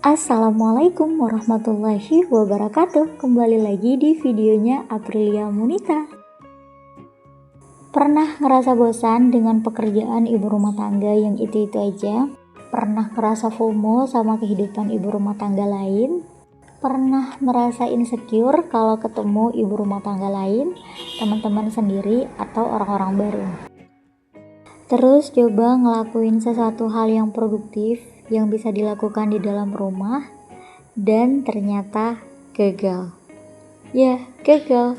Assalamualaikum warahmatullahi wabarakatuh. Kembali lagi di videonya Aprilia Munita. Pernah ngerasa bosan dengan pekerjaan ibu rumah tangga yang itu-itu aja? Pernah ngerasa FOMO sama kehidupan ibu rumah tangga lain? Pernah merasa insecure kalau ketemu ibu rumah tangga lain, teman-teman sendiri, atau orang-orang baru? Terus coba ngelakuin sesuatu hal yang produktif yang bisa dilakukan di dalam rumah dan ternyata gagal. Ya, gagal.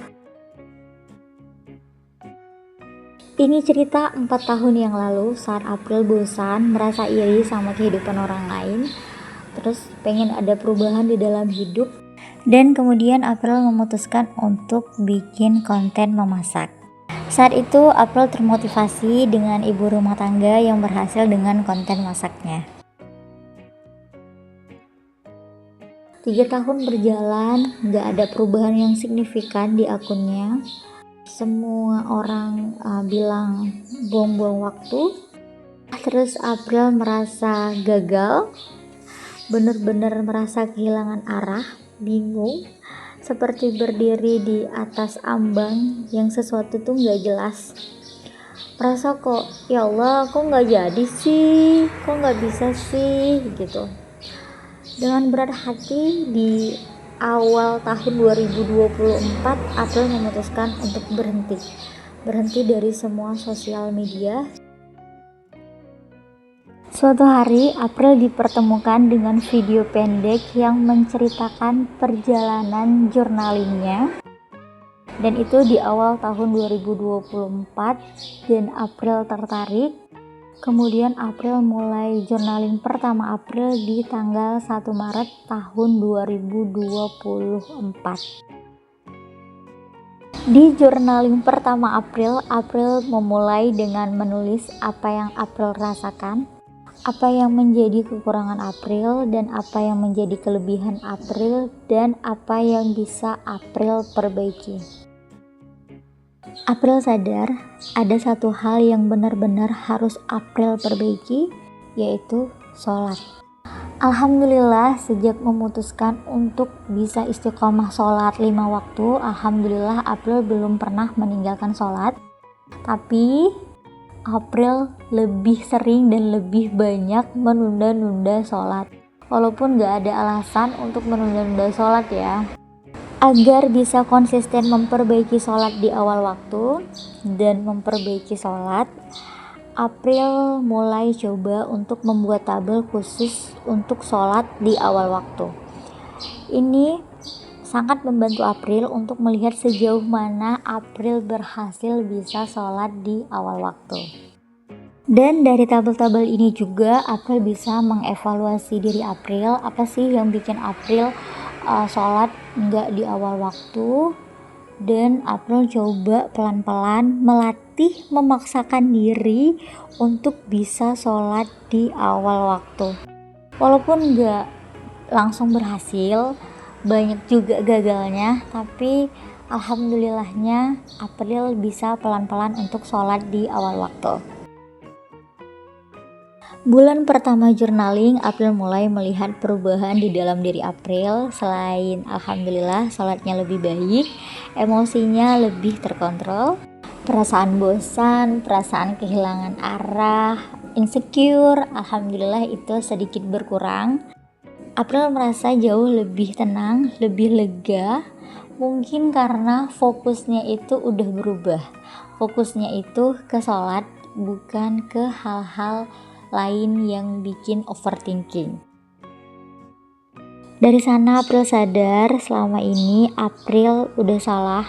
Ini cerita 4 tahun yang lalu saat April bosan merasa iri sama kehidupan orang lain, terus pengen ada perubahan di dalam hidup, dan kemudian April memutuskan untuk bikin konten memasak. Saat itu April termotivasi dengan ibu rumah tangga yang berhasil dengan konten masaknya. 3 tahun berjalan, gak ada perubahan yang signifikan di akunnya. Semua orang bilang buang-buang waktu. Terus April merasa gagal, bener-bener merasa kehilangan arah, bingung, seperti berdiri di atas ambang yang sesuatu tuh gak jelas. Merasa kok, ya Allah, kok gak jadi sih, kok gak bisa sih, gitu. Dengan berat hati di awal tahun 2024, April memutuskan untuk berhenti dari semua sosial media. Suatu hari, April dipertemukan dengan video pendek yang menceritakan perjalanan journalingnya, dan itu di awal tahun 2024, dan April tertarik. Kemudian April mulai journaling pertama April di tanggal 1 Maret tahun 2024. Di journaling pertama April memulai dengan menulis apa yang April rasakan, apa yang menjadi kekurangan April, dan apa yang menjadi kelebihan April, dan apa yang bisa April perbaiki. April sadar ada satu hal yang benar-benar harus April perbaiki, yaitu sholat. Alhamdulillah, sejak memutuskan untuk bisa istiqomah sholat 5 waktu, alhamdulillah April belum pernah meninggalkan sholat. Tapi April lebih sering dan lebih banyak menunda-nunda sholat. Walaupun gak ada alasan untuk menunda-nunda sholat ya. Agar bisa konsisten memperbaiki sholat di awal waktu dan memperbaiki sholat, April mulai coba untuk membuat tabel khusus untuk sholat di awal waktu. Ini sangat membantu April untuk melihat sejauh mana April berhasil bisa sholat di awal waktu. Dan dari tabel-tabel ini juga April bisa mengevaluasi diri April, apa sih yang bikin April sholat enggak di awal waktu. Dan April coba pelan-pelan melatih, memaksakan diri untuk bisa sholat di awal waktu. Walaupun enggak langsung berhasil, banyak juga gagalnya, tapi alhamdulillahnya April bisa pelan-pelan untuk sholat di awal waktu. Bulan pertama journaling, April mulai melihat perubahan di dalam diri April. Selain alhamdulillah sholatnya lebih baik, emosinya lebih terkontrol, perasaan bosan, perasaan kehilangan arah, insecure, alhamdulillah itu sedikit berkurang. April merasa jauh lebih tenang, lebih lega, mungkin karena fokusnya itu udah berubah. Fokusnya itu ke sholat, bukan ke hal-hal lain yang bikin overthinking. Dari sana April sadar selama ini April udah salah.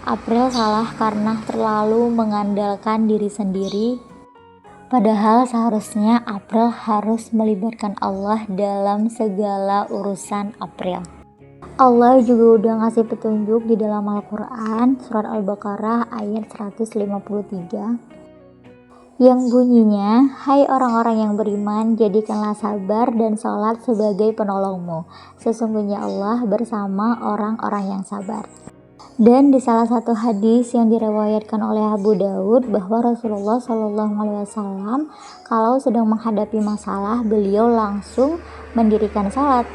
April salah karena terlalu mengandalkan diri sendiri. Padahal seharusnya April harus melibatkan Allah dalam segala urusan April. Allah juga udah ngasih petunjuk di dalam Al-Quran, surat Al-Baqarah ayat 153. Yang bunyinya, hai orang-orang yang beriman, jadikanlah sabar dan sholat sebagai penolongmu. Sesungguhnya Allah bersama orang-orang yang sabar. Dan di salah satu hadis yang diriwayatkan oleh Abu Daud bahwa Rasulullah Shallallahu Alaihi Wasallam kalau sedang menghadapi masalah beliau langsung mendirikan salat.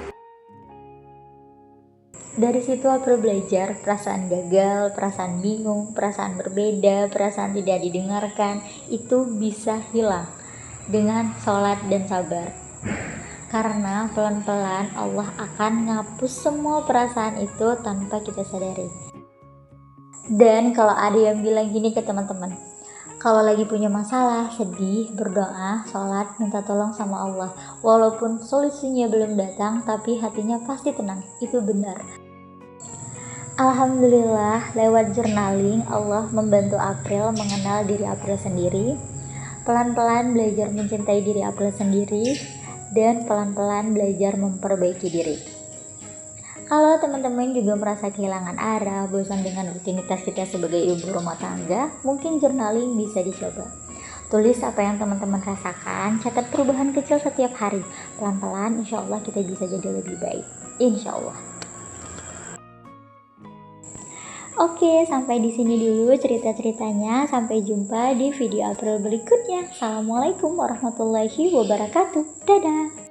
Dari situ April belajar perasaan gagal, perasaan bingung, perasaan berbeda, perasaan tidak didengarkan itu bisa hilang dengan sholat dan sabar. Karena pelan-pelan Allah akan ngapus semua perasaan itu tanpa kita sadari. Dan kalau ada yang bilang gini ke teman-teman, kalau lagi punya masalah, sedih, berdoa, sholat, minta tolong sama Allah. Walaupun solusinya belum datang, tapi hatinya pasti tenang. Itu benar. Alhamdulillah, lewat journaling, Allah membantu April mengenal diri April sendiri. Pelan-pelan belajar mencintai diri April sendiri, dan pelan-pelan belajar memperbaiki diri. Kalau teman-teman juga merasa kehilangan arah, bosan dengan rutinitas kita sebagai ibu rumah tangga, mungkin journaling bisa dicoba. Tulis apa yang teman-teman rasakan, catat perubahan kecil setiap hari. Pelan-pelan insya Allah kita bisa jadi lebih baik. Insya Allah. Oke, sampai di sini dulu cerita-ceritanya. Sampai jumpa di video April berikutnya. Assalamualaikum warahmatullahi wabarakatuh. Dadah.